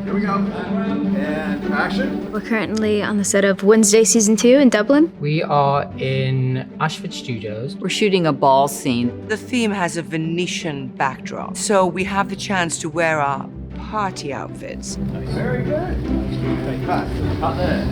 Here we go. And action. We're currently on the set of Wednesday Season 2 in Dublin. We are in Ashford Studios. We're shooting a ball scene. The theme has a Venetian backdrop, so we have the chance to wear our party outfits. Very good. Okay, cut there.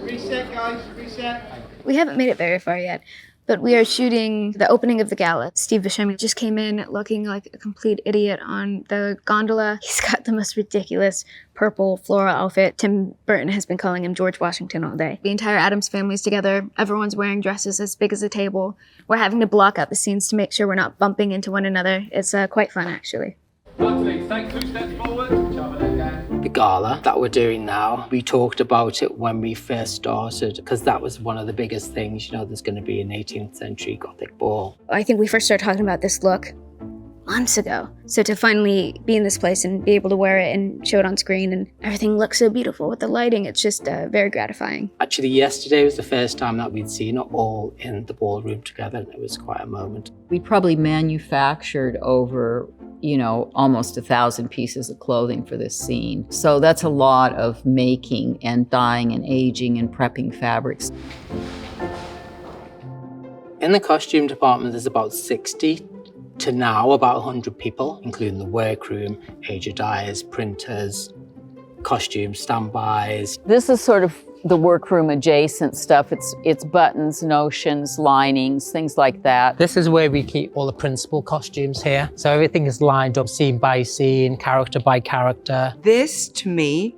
Reset, guys, reset. We haven't made it very far yet, but we are shooting the opening of the gala. Steve Buscemi just came in looking like a complete idiot on the gondola. He's got the most ridiculous purple floral outfit. Tim Burton has been calling him George Washington all day. The entire Addams family's together. Everyone's wearing dresses as big as a table. We're having to block out the scenes to make sure we're not bumping into one another. It's quite fun, actually. Take 2 steps forward. The gala that we're doing now, we talked about it when we first started because that was one of the biggest things, there's going to be an 18th century Gothic ball. I think we first started talking about this look months ago. So to finally be in this place and be able to wear it and show it on screen and everything looks so beautiful with the lighting, it's just very gratifying. Actually, yesterday was the first time that we'd seen it all in the ballroom together, and it was quite a moment. We probably manufactured over, almost 1,000 pieces of clothing for this scene. So that's a lot of making and dyeing and aging and prepping fabrics. In the costume department, there's about 60 to now about 100 people, including the workroom, aged dyers, printers, costume standbys. This is sort of the workroom adjacent stuff. It's buttons, notions, linings, things like that. This is where we keep all the principal costumes here. So everything is lined up scene by scene, character by character. This, to me,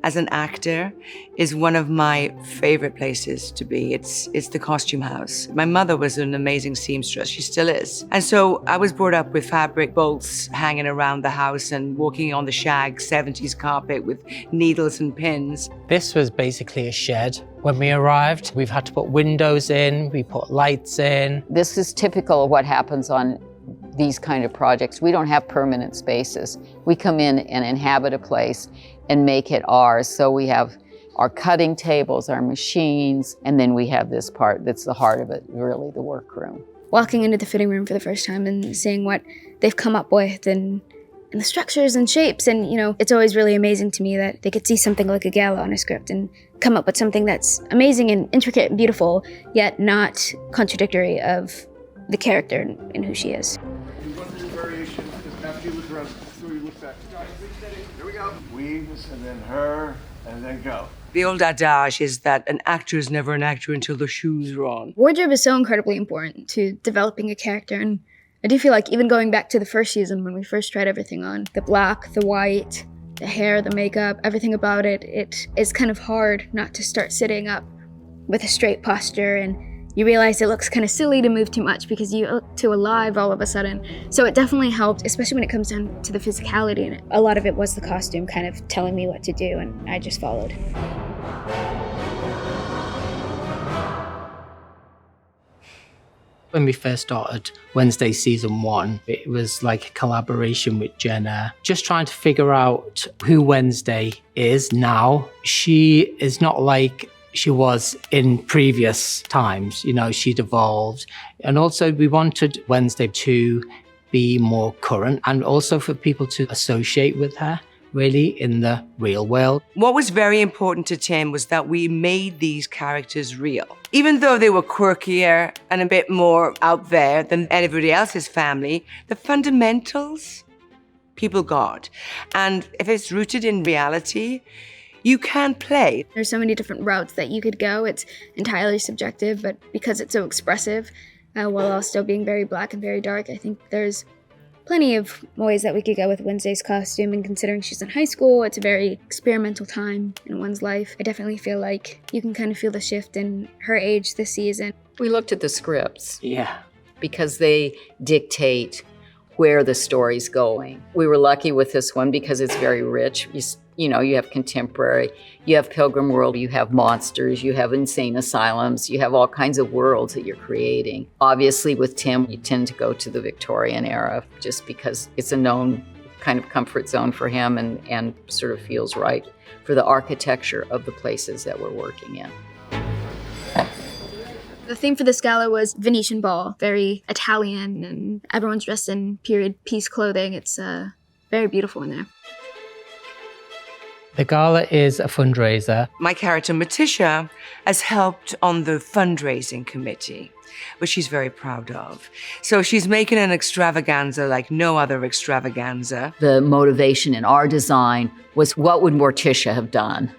as an actor, is one of my favorite places to be. It's the costume house. My mother was an amazing seamstress, she still is. And so I was brought up with fabric bolts hanging around the house and walking on the shag 70s carpet with needles and pins. This was basically a shed when we arrived. We've had to put windows in, we put lights in. This is typical of what happens on these kind of projects. We don't have permanent spaces. We come in and inhabit a place and make it ours. So we have our cutting tables, our machines, and then we have this part that's the heart of it, really the workroom. Walking into the fitting room for the first time and seeing what they've come up with and the structures and shapes, and it's always really amazing to me that they could see something like a gala on a script and come up with something that's amazing and intricate and beautiful, yet not contradictory of the character and who she is. Variation, after you look around, so you look back. Here we go. Weaves, and then her, and then go. The old adage is that an actor is never an actor until the shoes are on. Wardrobe is so incredibly important to developing a character, and I do feel like even going back to the first season when we first tried everything on, the black, the white, the hair, the makeup, everything about it, it is kind of hard not to start sitting up with a straight posture, and you realize it looks kind of silly to move too much because you look too alive all of a sudden. So it definitely helped, especially when it comes down to the physicality, and a lot of it was the costume kind of telling me what to do, and I just followed. When we first started Wednesday Season 1, it was like a collaboration with Jenna, just trying to figure out who Wednesday is now. She is not like she was in previous times, she'd evolved. And also we wanted Wednesday to be more current and also for people to associate with her really in the real world. What was very important to Tim was that we made these characters real. Even though they were quirkier and a bit more out there than anybody else's family, the fundamentals, people got. And if it's rooted in reality, you can play. There's so many different routes that you could go. It's entirely subjective, but because it's so expressive, while also being very black and very dark, I think there's plenty of ways that we could go with Wednesday's costume, and considering she's in high school, it's a very experimental time in one's life. I definitely feel like you can kind of feel the shift in her age this season. We looked at the scripts. Yeah. Because they dictate where the story's going. We were lucky with this one because it's very rich. You have contemporary, you have Pilgrim World, you have monsters, you have insane asylums, you have all kinds of worlds that you're creating. Obviously with Tim, you tend to go to the Victorian era just because it's a known kind of comfort zone for him and sort of feels right for the architecture of the places that we're working in. The theme for this gala was Venetian ball, very Italian, and everyone's dressed in period piece clothing. It's very beautiful in there. The gala is a fundraiser. My character, Morticia, has helped on the fundraising committee, which she's very proud of. So she's making an extravaganza like no other extravaganza. The motivation in our design was, what would Morticia have done?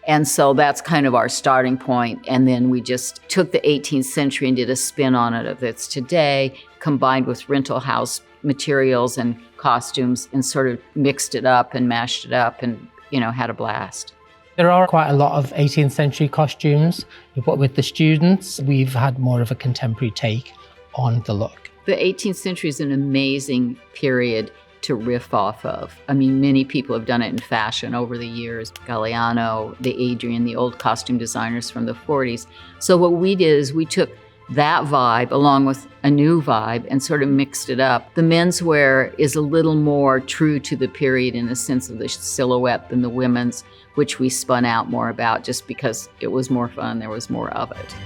And so that's kind of our starting point. And then we just took the 18th century and did a spin on it of it's today, combined with rental house materials and costumes, and sort of mixed it up and mashed it up and, had a blast. There are quite a lot of 18th century costumes, but with the students, we've had more of a contemporary take on the look. The 18th century is an amazing period to riff off of. I mean, many people have done it in fashion over the years. Galliano, the Adrian, the old costume designers from the 40s. So what we did is we took that vibe along with a new vibe and sort of mixed it up. The menswear is a little more true to the period in the sense of the silhouette than the women's, which we spun out more about just because it was more fun, there was more of it.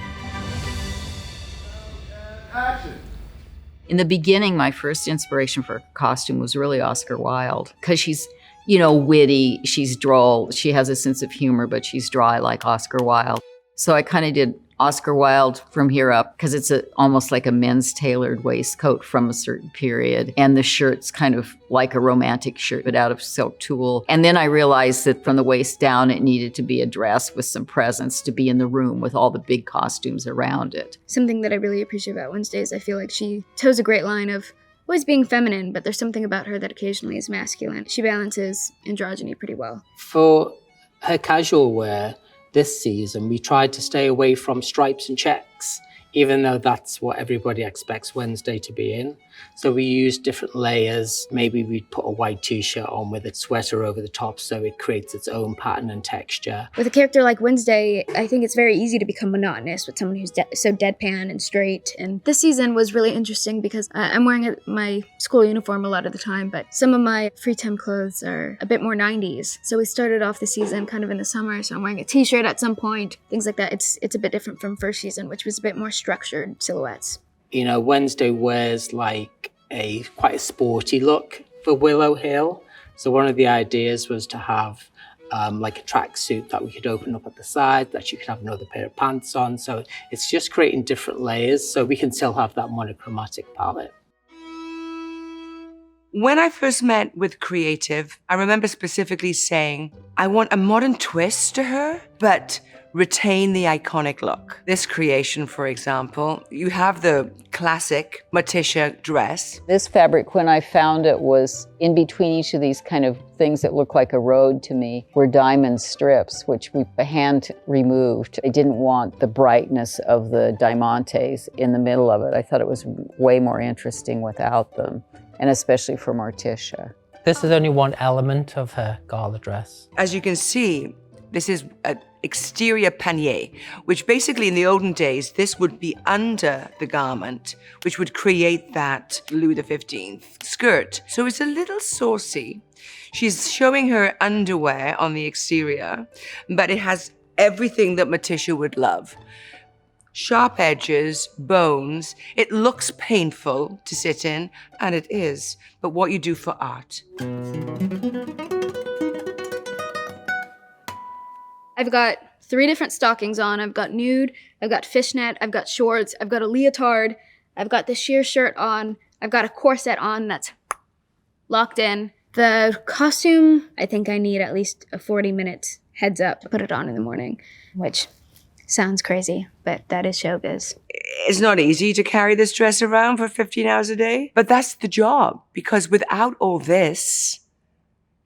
Action. In the beginning, my first inspiration for costume was really Oscar Wilde, because she's, witty, she's droll, she has a sense of humor, but she's dry like Oscar Wilde. So I kind of did Oscar Wilde from here up, because it's almost like a men's tailored waistcoat from a certain period. And the shirt's kind of like a romantic shirt, but out of silk tulle. And then I realized that from the waist down, it needed to be a dress with some presence to be in the room with all the big costumes around it. Something that I really appreciate about Wednesday is I feel like she toes a great line of always being feminine, but there's something about her that occasionally is masculine. She balances androgyny pretty well. For her casual wear, this season, we tried to stay away from stripes and checks, even though that's what everybody expects Wednesday to be in. So we used different layers. Maybe we'd put a white t-shirt on with a sweater over the top so it creates its own pattern and texture. With a character like Wednesday, I think it's very easy to become monotonous with someone who's so deadpan and straight. And this season was really interesting because I'm wearing my school uniform a lot of the time, but some of my free time clothes are a bit more 90s. So we started off the season kind of in the summer, so I'm wearing a t-shirt at some point, things like that. It's a bit different from first season, which was a bit more structured silhouettes. Wednesday wears like quite a sporty look for Willow Hill. So one of the ideas was to have like a tracksuit that we could open up at the side, that you could have another pair of pants on. So it's just creating different layers so we can still have that monochromatic palette. When I first met with creative, I remember specifically saying, I want a modern twist to her, but retain the iconic look. This creation, for example, you have the classic Morticia dress. This fabric, when I found it, was in between each of these kind of things that look like a road to me, were diamond strips, which we hand removed. I didn't want the brightness of the diamantes in the middle of it. I thought it was way more interesting without them, and especially for Morticia. This is only one element of her gala dress. As you can see, this is an exterior panier, which basically in the olden days, this would be under the garment, which would create that Louis XV skirt. So it's a little saucy. She's showing her underwear on the exterior, but it has everything that Morticia would love. Sharp edges, bones. It looks painful to sit in, and it is, but what you do for art. I've got 3 different stockings on. I've got nude, I've got fishnet, I've got shorts, I've got a leotard, I've got the sheer shirt on, I've got a corset on that's locked in. The costume, I think I need at least a 40-minute heads up to put it on in the morning, which sounds crazy, but that is showbiz. It's not easy to carry this dress around for 15 hours a day, but that's the job, because without all this,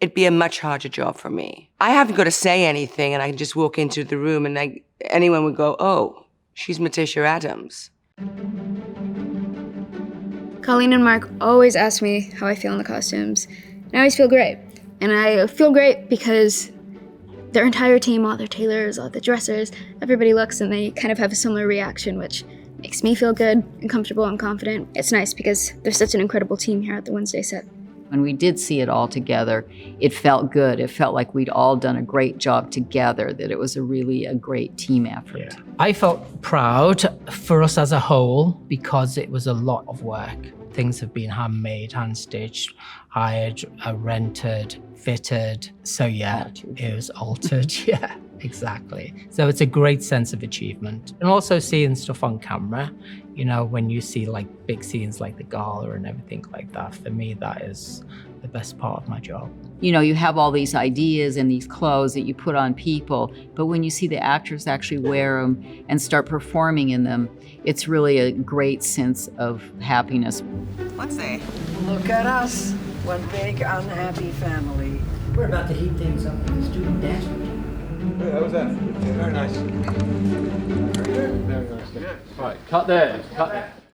it'd be a much harder job for me. I haven't got to say anything, and I can just walk into the room and anyone would go, oh, she's Morticia Adams. Colleen and Mark always ask me how I feel in the costumes, and I always feel great. And I feel great because their entire team, all their tailors, all the dressers, everybody looks and they kind of have a similar reaction, which makes me feel good and comfortable and confident. It's nice because there's such an incredible team here at the Wednesday set. When we did see it all together, it felt good. It felt like we'd all done a great job together, that it was really a great team effort. Yeah. I felt proud for us as a whole because it was a lot of work. Things have been handmade, hand-stitched, hired, rented, fitted. So yeah, it was altered. Yeah, exactly. So it's a great sense of achievement. And also seeing stuff on camera, you know, when you see like big scenes like the gala and everything like that, for me, that is the best part of my job. You know, you have all these ideas and these clothes that you put on people, but when you see the actors actually wear them and start performing in them, it's really a great sense of happiness. Let's see. Look at us, one big unhappy family. We're about to heat things up with the student dance routine. How was that? Very nice. Very nice. Right, cut there, cut there.